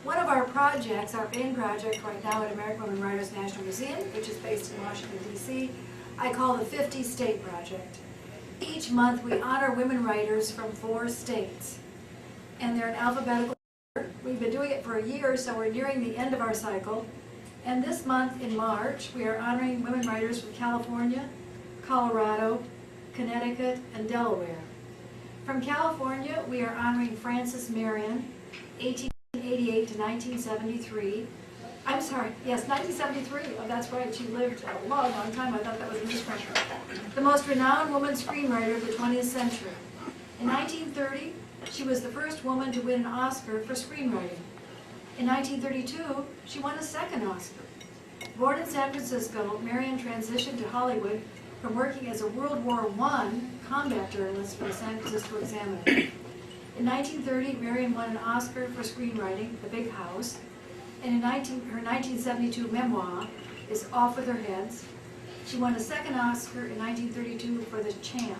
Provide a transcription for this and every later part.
One of our projects, our main project right now at American Women Writers National Museum, which is based in Washington, D.C., I call the 50 State Project. Each month we honor women writers from 4 states, and they're in alphabetical order. We've been doing it for a year, so we're nearing the end of our cycle. And this month in March, we are honoring women writers from California, Colorado, Connecticut, and Delaware. From California, we are honoring Frances Marion, 1888 to 1973. I'm sorry, yes, 1973. Oh, that's right, she lived a long, long time. I thought that was a misprint. The most renowned woman screenwriter of the 20th century. In 1930, she was the first woman to win an Oscar for screenwriting. In 1932, she won a second Oscar. Born in San Francisco, Marion transitioned to Hollywood from working as a World War I combat journalist for the San Francisco Examiner. In 1930, Marion won an Oscar for screenwriting, The Big House, and in her 1972 memoir is Off With Her Heads. She won a second Oscar in 1932 for The Champ.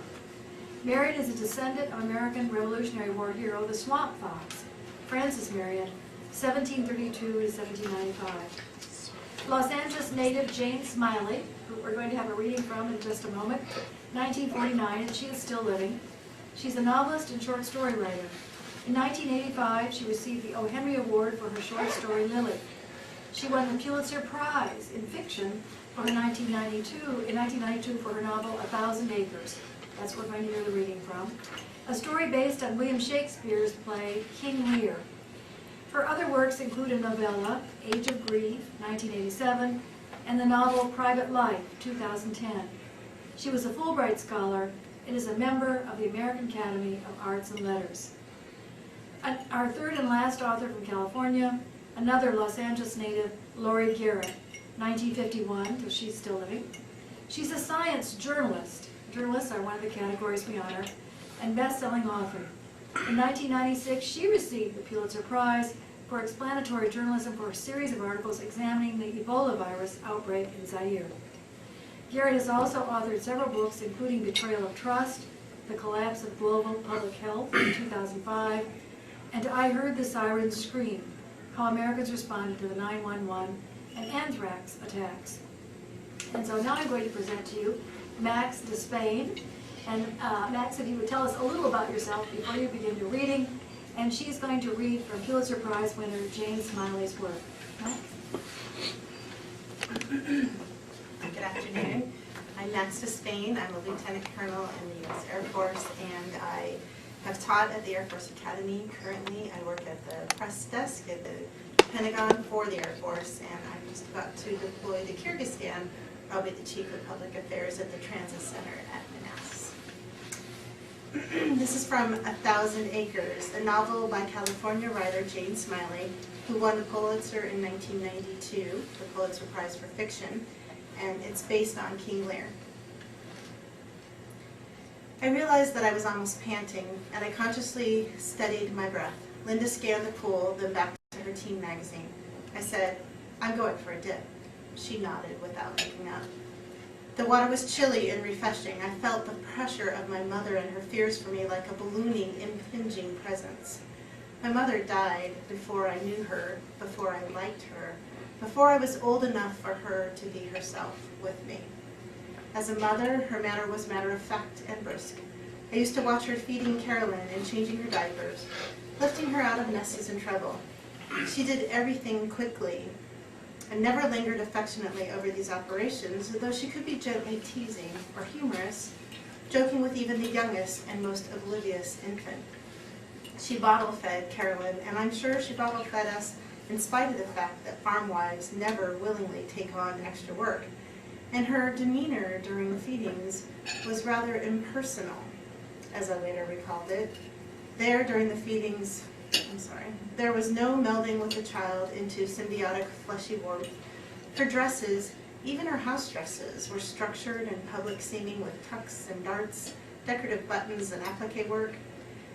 Marion is a descendant of American Revolutionary War hero, the Swamp Fox, Frances Marion, 1732 to 1795. Los Angeles native Jane Smiley, who we're going to have a reading from in just a moment, 1949, and she is still living. She's a novelist and short story writer. In 1985, she received the O. Henry Award for her short story, Lily. She won the Pulitzer Prize in fiction for her 1992 for her novel, 1,000 Acres. That's what we're going to hear the reading from. A story based on William Shakespeare's play, King Lear. Her other works include a novella, Age of Grief, 1987, and the novel Private Life, 2010. She was a Fulbright Scholar and is a member of the American Academy of Arts and Letters. Our third and last author from California, another Los Angeles native, Laurie Garrett, 1951, so she's still living. She's a science journalist. Journalists are one of the categories we honor, and best-selling author. In 1996, she received the Pulitzer Prize for explanatory journalism for a series of articles examining the Ebola virus outbreak in Zaire. Garrett has also authored several books, including Betrayal of Trust, The Collapse of Global Public Health in 2005, and I Heard the Sirens Scream, How Americans Responded to the 9/11 and Anthrax Attacks. And so now I'm going to present to you Max Despain. And Max, if you would tell us a little about yourself before you begin your reading, and she's going to read from Pulitzer Prize winner Jane Smiley's work. Max? Good afternoon. I'm Max Despain. I'm a lieutenant colonel in the U.S. Air Force, and I have taught at the Air Force Academy. Currently, I work at the press desk at the Pentagon for the Air Force, and I'm just about to deploy to Kyrgyzstan. I'll be the Chief of Public Affairs at the Transit Center at Manassas. This is from 1,000 Acres, a novel by California writer Jane Smiley, who won the Pulitzer in 1992, the Pulitzer Prize for Fiction, and it's based on King Lear. I realized that I was almost panting, and I consciously steadied my breath. Linda scanned the pool, then back to her teen magazine. I said, "I'm going for a dip." She nodded without looking up. The water was chilly and refreshing. I felt the pressure of my mother and her fears for me like a ballooning, impinging presence. My mother died before I knew her, before I liked her, before I was old enough for her to be herself with me. As a mother, her manner was matter-of-fact and brisk. I used to watch her feeding Carolyn and changing her diapers, lifting her out of messes and trouble. She did everything quickly, and never lingered affectionately over these operations, though she could be gently teasing or humorous, joking with even the youngest and most oblivious infant. She bottle-fed Carolyn, and I'm sure she bottle-fed us in spite of the fact that farm wives never willingly take on extra work, and her demeanor during the feedings was rather impersonal, as I later recalled it. During the feedings, there was no melding with the child into symbiotic fleshy warmth. Her dresses, even her house dresses, were structured and public seeming with tucks and darts, decorative buttons and applique work.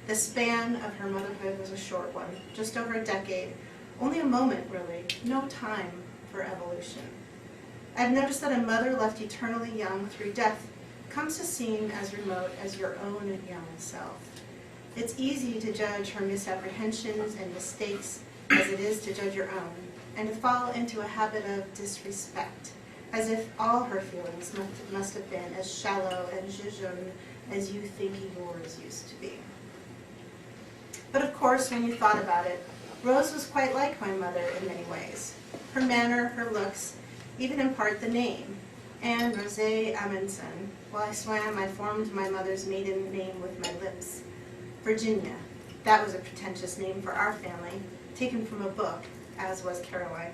The span of her motherhood was a short one, just over a decade, only a moment really, no time for evolution. I've noticed that a mother left eternally young through death comes to seem as remote as your own young self. It's easy to judge her misapprehensions and mistakes as it is to judge your own, and to fall into a habit of disrespect, as if all her feelings must have been as shallow and jejune as you think yours used to be. But of course, when you thought about it, Rose was quite like my mother in many ways. Her manner, her looks, even in part the name. Anne Rosé Amundsen. While I swam, I formed my mother's maiden name with my lips. Virginia. That was a pretentious name for our family, taken from a book, as was Caroline.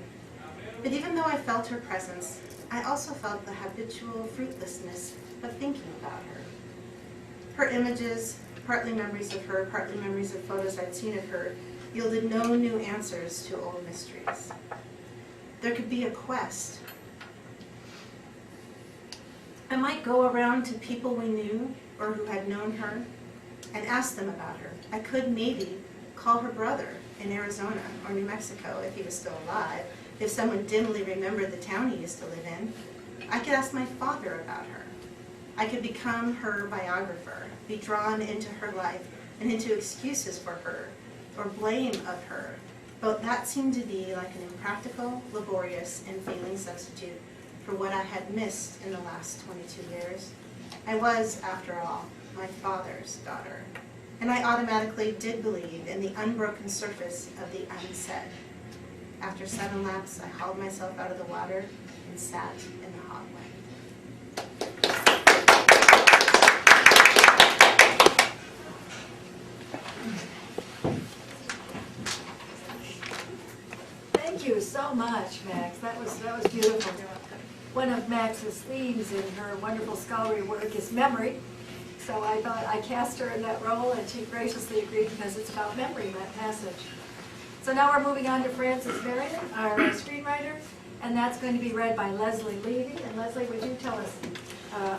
But even though I felt her presence, I also felt the habitual fruitlessness of thinking about her. Her images, partly memories of her, partly memories of photos I'd seen of her, yielded no new answers to old mysteries. There could be a quest. I might go around to people we knew or who had known her and ask them about her. I could maybe call her brother in Arizona or New Mexico if he was still alive, if someone dimly remembered the town he used to live in. I could ask my father about her. I could become her biographer, be drawn into her life and into excuses for her or blame of her. But that seemed to be like an impractical, laborious, and failing substitute for what I had missed in the last 22 years. I was, after all, my father's daughter, and I automatically did believe in the unbroken surface of the unsaid. After 7 laps, I hauled myself out of the water and sat in the hot wet. Thank you so much, Max. That was beautiful. One of Max's themes in her wonderful scholarly work is memory. So I thought I cast her in that role, and she graciously agreed because it's about memory, that passage. So now we're moving on to Frances Marion, our screenwriter, and that's going to be read by Leslie Levy. And Leslie, would you tell us,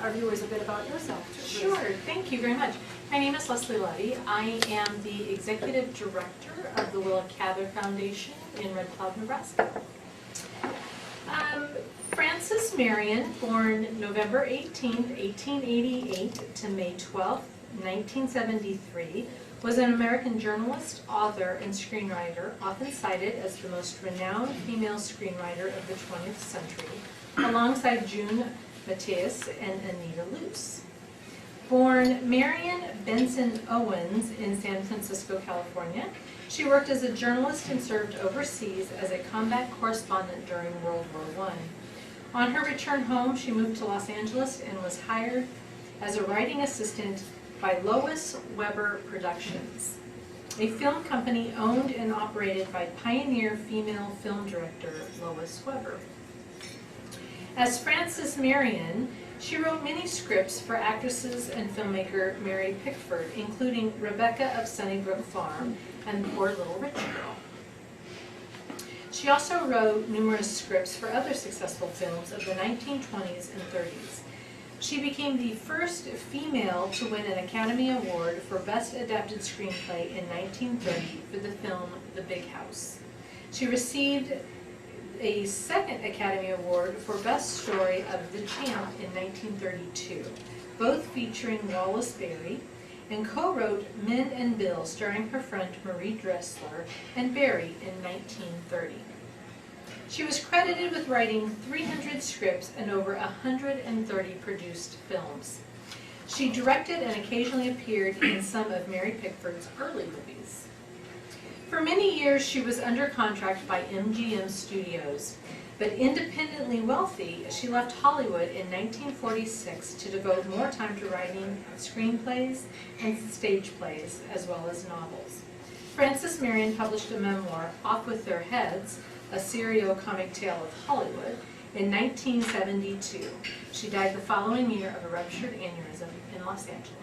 our viewers, a bit about yourself? Sure, thank you very much. My name is Leslie Levy. I am the Executive Director of the Willa Cather Foundation in Red Cloud, Nebraska. Frances Marion, born November 18, 1888 to May 12, 1973, was an American journalist, author, and screenwriter, often cited as the most renowned female screenwriter of the 20th century, alongside June Matthias and Anita Luce. Born Marion Benson Owens in San Francisco, California, she worked as a journalist and served overseas as a combat correspondent during World War I. On her return home, she moved to Los Angeles and was hired as a writing assistant by Lois Weber Productions, a film company owned and operated by pioneer female film director Lois Weber. As Frances Marion, she wrote many scripts for actresses and filmmaker Mary Pickford, including Rebecca of Sunnybrook Farm and Poor Little Rich Girl. She also wrote numerous scripts for other successful films of the 1920s and 30s. She became the first female to win an Academy Award for Best Adapted Screenplay in 1930 for the film The Big House. She received a second Academy Award for Best Story of The Champ in 1932, both featuring Wallace Beery, and co-wrote Men and Bill, starring her friend Marie Dressler and Barry in 1930. She was credited with writing 300 scripts and over 130 produced films. She directed and occasionally appeared in some of Mary Pickford's early movies. For many years, she was under contract by MGM Studios, but independently wealthy, she left Hollywood in 1946 to devote more time to writing screenplays and stage plays, as well as novels. Frances Marion published a memoir, Off With Their Heads, a serio-comic tale of Hollywood, in 1972. She died the following year of a ruptured aneurysm in Los Angeles.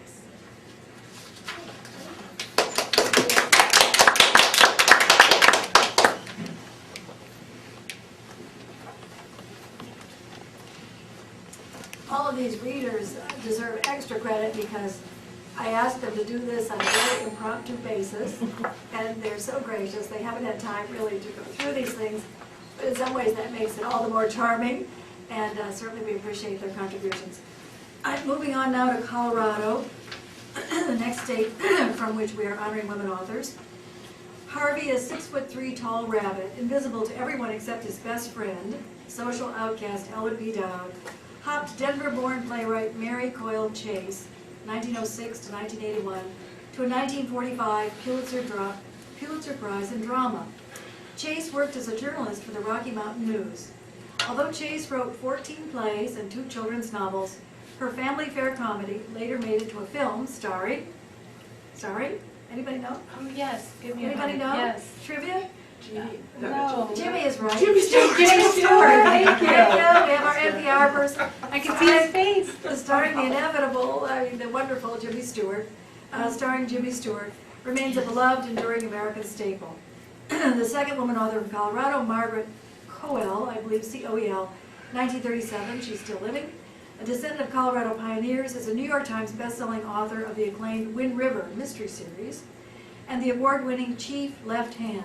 All of these readers deserve extra credit because I asked them to do this on a very impromptu basis, and they're so gracious. They haven't had time really to go through these things, but in some ways that makes it all the more charming, and certainly we appreciate their contributions. I'm moving on now to Colorado, the next state from which we are honoring women authors. Harvey, a 6'3" tall rabbit, invisible to everyone except his best friend, social outcast Elwood B. Dowd, hopped Denver-born playwright Mary Coyle Chase, 1906 to 1981, to a 1945 Pulitzer Prize in Drama. Chase worked as a journalist for the Rocky Mountain News. Although Chase wrote 14 plays and 2 children's novels, her family fare comedy later made it to a film starring, anybody know? Oh, yes, give me a Anybody minute. know? Yes. Trivia? No. Jimmy is right. Jimmy Stewart. Jimmy Stewart. Thank you. We have our NPR person. I can see his face. Starring the inevitable, the wonderful Jimmy Stewart, starring Jimmy Stewart, remains a beloved, enduring American staple. The second woman author from Colorado, Margaret Coel, I believe C-O-E-L, 1937, she's still living. A descendant of Colorado pioneers, is a New York Times bestselling author of the acclaimed Wind River mystery series and the award-winning Chief Left Hand.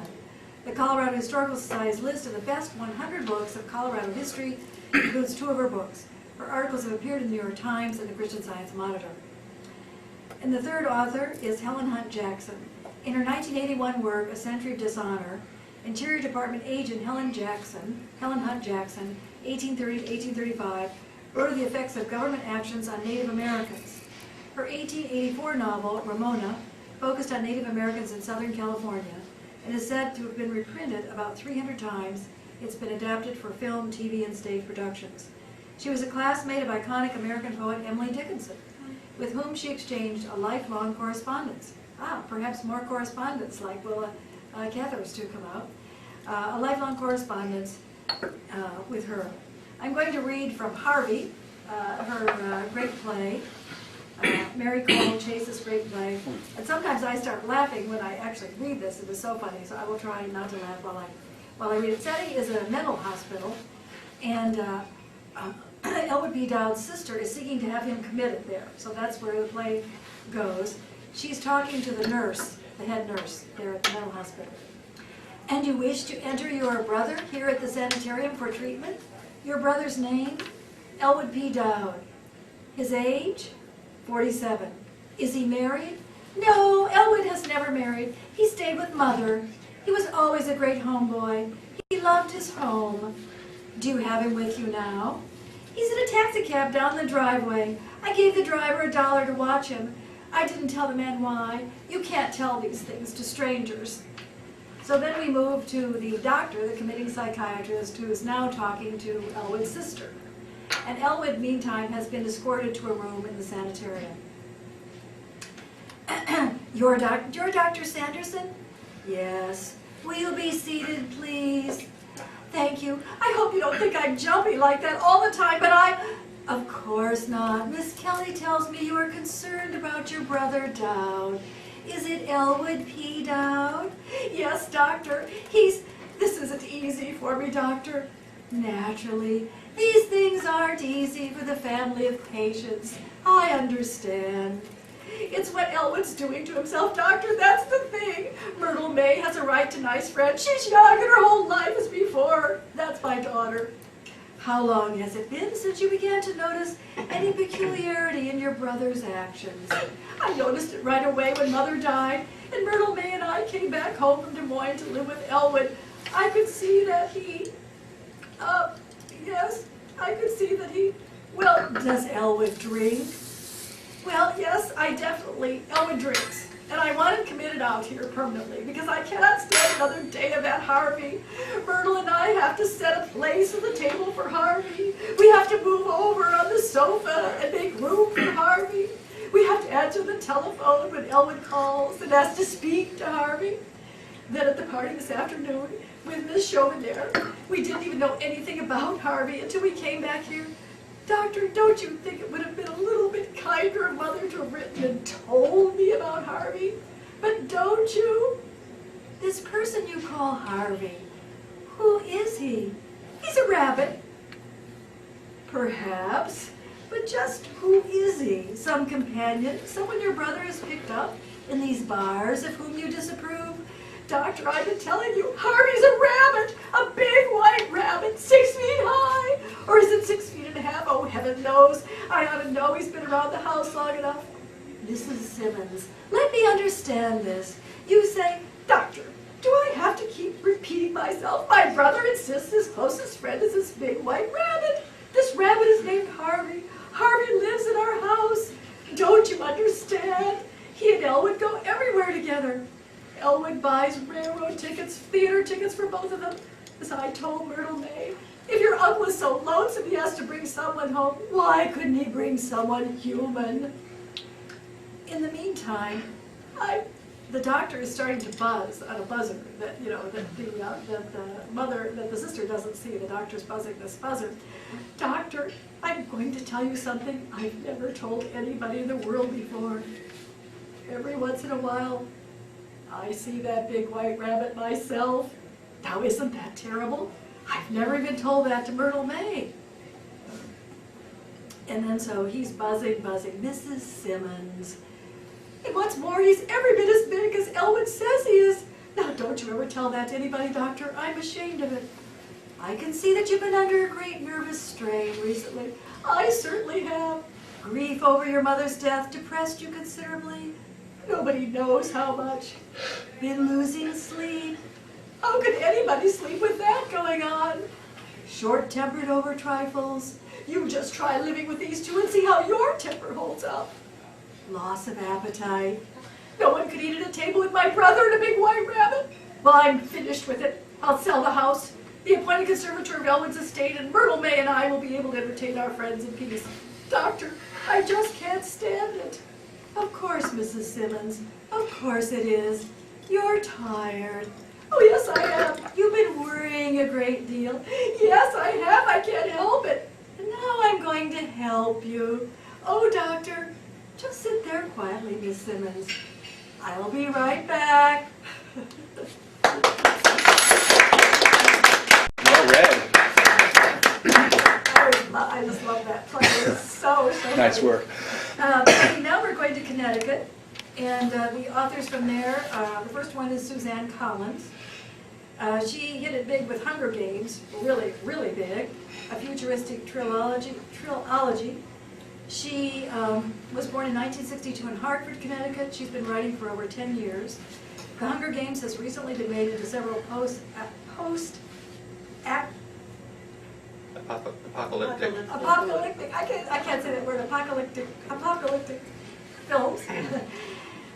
The Colorado Historical Society's list of the best 100 books of Colorado history includes 2 of her books. Her articles have appeared in the New York Times and the Christian Science Monitor. And the third author is Helen Hunt Jackson. In her 1981 work, A Century of Dishonor, Interior Department agent Helen Hunt Jackson, 1830 to 1835, wrote of the effects of government actions on Native Americans. Her 1884 novel, Ramona, focused on Native Americans in Southern California and is said to have been reprinted about 300 times. It's been adapted for film, TV, and stage productions. She was a classmate of iconic American poet Emily Dickinson, with whom she exchanged a lifelong correspondence. Perhaps more correspondence like Willa Cather's to come out. A lifelong correspondence with her. I'm going to read from Harvey, her great play, Mary Coyle Chase's great play. And sometimes I start laughing when I actually read this. It was so funny, so I will try not to laugh while I read it. Setting is a mental hospital, and Elwood B. Dowd's sister is seeking to have him committed there. So that's where the play goes. She's talking to the nurse, the head nurse there at the mental hospital. And you wish to enter your brother here at the sanitarium for treatment? Your brother's name? Elwood P. Dowd. His age? 47. Is he married? No, Elwood has never married. He stayed with Mother. He was always a great homeboy. He loved his home. Do you have him with you now? He's in a taxi cab down the driveway. I gave the driver $1 to watch him. I didn't tell the man why. You can't tell these things to strangers. So then we move to the doctor, the committing psychiatrist, who is now talking to Elwood's sister. And Elwood, meantime, has been escorted to a room in the sanitarium. You're Dr. Sanderson? Yes. Will you be seated, please? Thank you. I hope you don't think I'm jumpy like that all the time, but Of course not. Miss Kelly tells me you are concerned about your brother Dowd. Is it Elwood P. Dowd? Yes, doctor. This isn't easy for me, doctor. Naturally. These things aren't easy for the family of patients. I understand. It's what Elwood's doing to himself, doctor. That's the thing. Myrtle May has a right to nice friends. She's young and her whole life is before. That's my daughter. How long has it been since you began to notice any peculiarity in your brother's actions? I noticed it right away when Mother died, and Myrtle May and I came back home from Des Moines to live with Elwood. I could see that well, does Elwood drink? Well, yes, Elwood drinks. And I want him committed out here permanently because I cannot stand another day of that Harvey. Myrtle and I have to set a place at the table for Harvey. We have to move over on the sofa and make room for Harvey. We have to answer the telephone when Elwood calls and asks to speak to Harvey. Then at the party this afternoon with Miss Chauvin, we didn't even know anything about Harvey until we came back here. Doctor, don't you think it would have been a little bit kinder of Mother to have written and told me about Harvey? But don't you? This person you call Harvey, who is he? He's a rabbit. Perhaps, but just who is he? Some companion? Someone your brother has picked up in these bars of whom you disapprove? Doctor, I've been telling you, Harvey's a rabbit, a big white rabbit, 6 feet high. Or is it 6 feet and a half? Oh, heaven knows. I ought to know. He's been around the house long enough. Mrs. Simmons, let me understand this. You say, Doctor, myself, my brother insists his closest friend is this big white rabbit. This rabbit is named Harvey. Harvey lives in our house. Don't you understand? He and Elwood go everywhere together. Elwood buys railroad tickets, theater tickets for both of them. As I told Myrtle May, if your uncle is so lonesome he has to bring someone home, why couldn't he bring someone human? In the meantime, the doctor is starting to buzz on a buzzer that, you know, that the sister doesn't see. The doctor's buzzing this buzzer. Doctor, I'm going to tell you something I've never told anybody in the world before. Every once in a while, I see that big white rabbit myself. Now isn't that terrible? I've never even told that to Myrtle May. And then so he's buzzing, Mrs. Simmons. And what's more, he's every bit as big as Elwood says he is. Now don't you ever tell that to anybody, Doctor. I'm ashamed of it. I can see that you've been under a great nervous strain recently. I certainly have. Grief over your mother's death depressed you considerably. Nobody knows how much. Been losing sleep. How could anybody sleep with that going on? Short-tempered over trifles. You just try living with these two and see how your temper holds up. Loss of appetite. No one could eat at a table with my brother and a big white rabbit. Well, I'm finished with it. I'll sell the house, be appointed conservator of Elwood's estate, and Myrtle May and I will be able to entertain our friends in peace. Doctor, I just can't stand it. Of course, Mrs. Simmons. Of course it is. You're tired. Oh, yes, I am. You've been worrying a great deal. Yes, I have. I can't help it. And now I'm going to help you. Oh, Doctor, just sit there quietly, Miss Simmons. I'll be right back. Well read. I just love that play. It's so Nice funny. work. Now we're going to Connecticut, and the authors from there, the first one is Suzanne Collins. She hit it big with Hunger Games, really, really big, a futuristic trilogy. She was born in 1962 in Hartford, Connecticut. She's been writing for over 10 years. The Hunger Games has recently been made into several apocalyptic. I can't say that word. Apocalyptic films.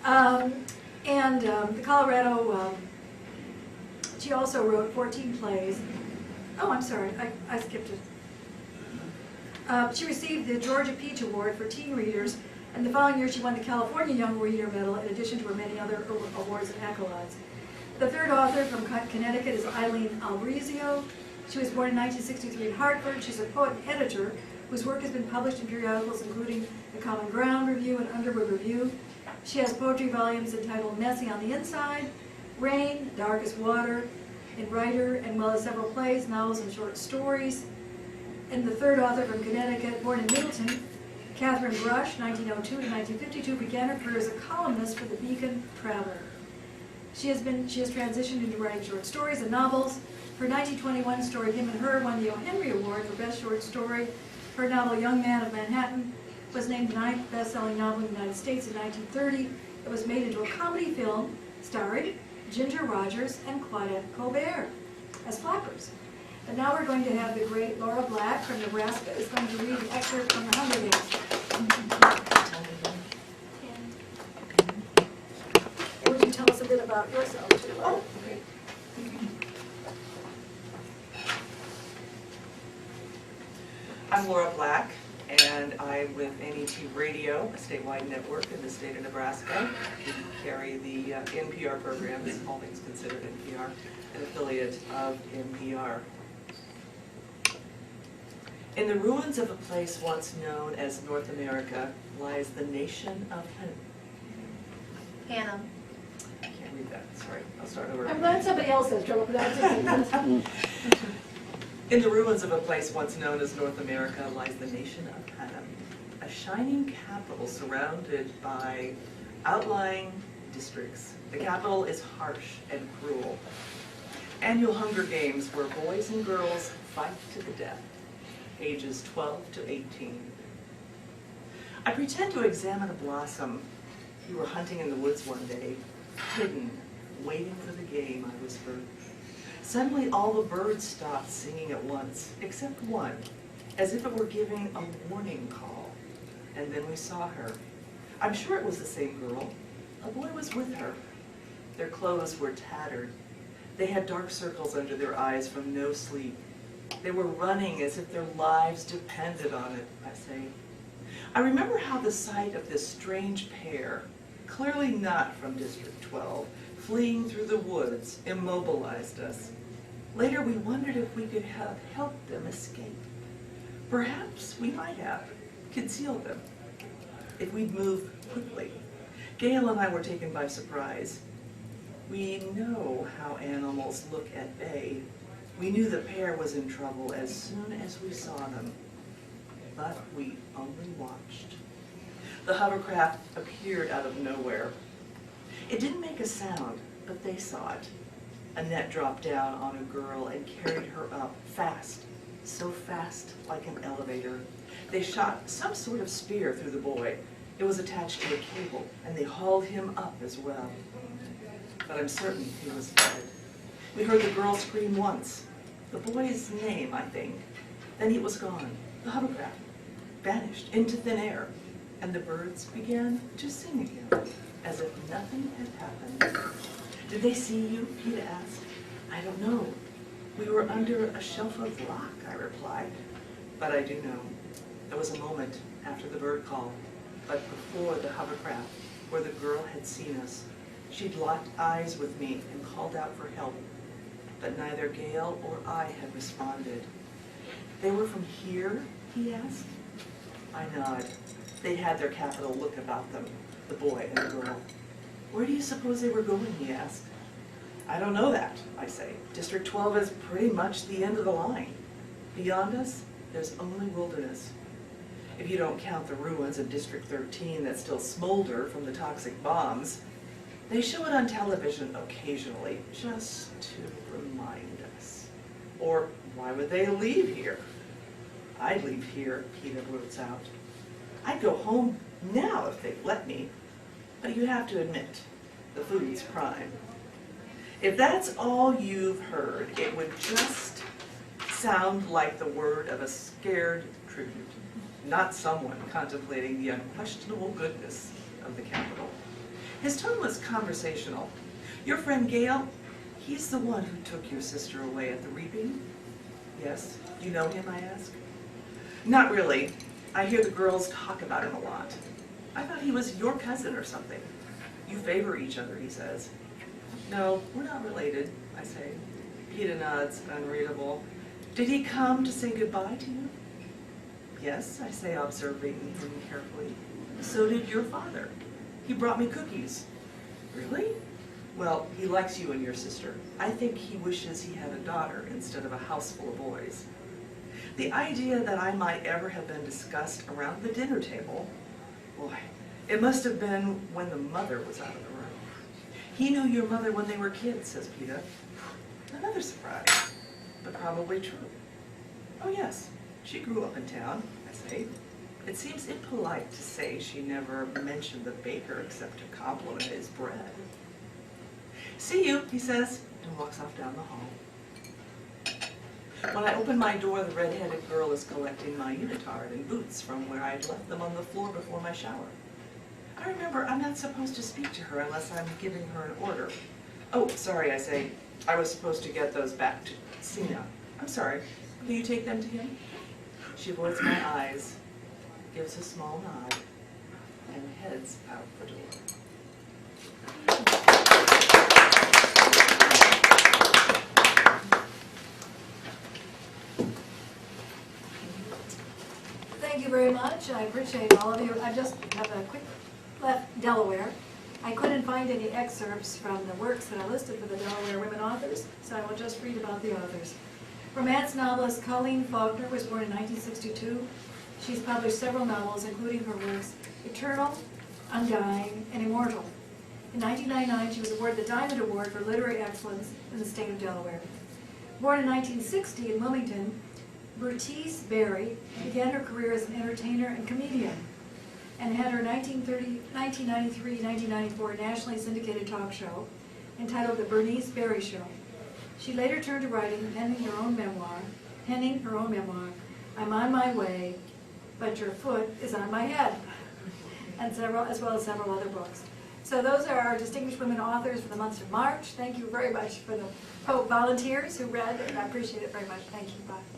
The Colorado. She also wrote 14 plays. Oh, I'm sorry. I skipped it. She received the Georgia Peach Award for teen readers, and the following year she won the California Young Reader Medal in addition to her many other awards and accolades. The third author from Connecticut is Eileen Al Grigio. She was born in 1963 in Hartford. She's a poet and editor whose work has been published in periodicals including the Common Ground Review and Underwood Review. She has poetry volumes entitled Messy on the Inside, Rain, Dark as Water, and Writer, and well as several plays, novels, and short stories. And the third author from Connecticut, born in Middleton, Catherine Brush, 1902 to 1952, began her career as a columnist for the Beacon Traveler. She has transitioned into writing short stories and novels. Her 1921 story, Him and Her, won the O. Henry Award for Best Short Story. Her novel, Young Man of Manhattan, was named the 9th best-selling novel in the United States in 1930. It was made into a comedy film starring Ginger Rogers and Claudette Colbert as flappers. And now we're going to have the great Laura Black from Nebraska is going to read an excerpt from the Hunger Games. And would you tell us a bit about yourself, too? Oh, great. I'm Laura Black, and I'm with NET Radio, a statewide network in the state of Nebraska. We carry the NPR program, as all things considered NPR, an affiliate of NPR. In the ruins of a place once known as North America lies the nation of Hannah. I can't read that, sorry, I'll start over. I'm glad somebody else has trouble pronouncing it. In the ruins of a place once known as North America lies the nation of Helen, a shining capital surrounded by outlying districts. The capital is harsh and cruel. Annual Hunger Games where boys and girls fight to the death, ages 12 to 18. I pretend to examine a blossom. You were hunting in the woods one day, hidden, waiting for the game, I whisper. Suddenly all the birds stopped singing at once, except one, as if it were giving a warning call. And then we saw her. I'm sure it was the same girl. A boy was with her. Their clothes were tattered. They had dark circles under their eyes from no sleep. They were running as if their lives depended on it, I say. I remember how the sight of this strange pair, clearly not from District 12, fleeing through the woods, immobilized us. Later we wondered if we could have helped them escape. Perhaps we might have concealed them if we'd moved quickly. Gail and I were taken by surprise. We know how animals look at bay. We knew the pair was in trouble as soon as we saw them, but we only watched. The hovercraft appeared out of nowhere. It didn't make a sound, but they saw it. A net dropped down on a girl and carried her up fast, so fast like an elevator. They shot some sort of spear through the boy. It was attached to a cable, and they hauled him up as well. But I'm certain he was dead. We heard the girl scream once. The boy's name, I think. Then he was gone. The hovercraft vanished into thin air, and the birds began to sing again, as if nothing had happened. Did they see you? Peter asked. I don't know. We were under a shelf of rock, I replied. But I do know. There was a moment after the bird call, but before the hovercraft, where the girl had seen us. She'd locked eyes with me and called out for help, but neither Gail or I had responded. They were from here, he asked. I nod. They had their capital look about them, the boy and the girl. Where do you suppose they were going, he asked. I don't know that, I say. District 12 is pretty much the end of the line. Beyond us, there's only wilderness. If you don't count the ruins of District 13 that still smolder from the toxic bombs. They show it on television occasionally, just to remind us. Or why would they leave here? I'd leave here, Peter blurts out. I'd go home now if they'd let me. But you have to admit, the food's prime. If that's all you've heard, it would just sound like the word of a scared tribute, not someone contemplating the unquestionable goodness of the capital. His tone was conversational. Your friend Gail, he's the one who took your sister away at the reaping? Yes. You know him, I ask? Not really. I hear the girls talk about him a lot. I thought he was your cousin or something. You favor each other, he says. No, we're not related, I say. Peter nods, unreadable. Did he come to say goodbye to you? Yes, I say, observing him carefully. So did your father. He brought me cookies. Really? Well, he likes you and your sister. I think he wishes he had a daughter instead of a house full of boys. The idea that I might ever have been discussed around the dinner table, boy, it must have been when the mother was out of the room. He knew your mother when they were kids, says Peter. Another surprise, but probably true. Oh yes, she grew up in town, I say. It seems impolite to say she never mentioned the baker except to compliment his bread. See you, he says, and walks off down the hall. When I open my door, the red-headed girl is collecting my unitard and boots from where I had left them on the floor before my shower. I remember I'm not supposed to speak to her unless I'm giving her an order. Oh, sorry, I say. I was supposed to get those back to Sina. I'm sorry. Will you take them to him? She avoids my eyes, gives a small nod, and heads out the door. Thank you very much. I appreciate all of you. I just have a quick left Delaware. I couldn't find any excerpts from the works that I listed for the Delaware women authors, so I will just read about the authors. Romance novelist Colleen Vagner was born in 1962. She's published several novels, including her works Eternal, Undying, and Immortal. In 1999, she was awarded the Diamond Award for Literary Excellence in the state of Delaware. Born in 1960 in Wilmington, Bertice Berry began her career as an entertainer and comedian and had her 1993-1994 nationally syndicated talk show entitled The Bernice Berry Show. She later turned to writing, penning her own memoir, I'm on my way, but your foot is on my head, and as well as several other books. So those are our distinguished women authors for the month of March. Thank you very much for the volunteers who read, and I appreciate it very much. Thank you. Bye.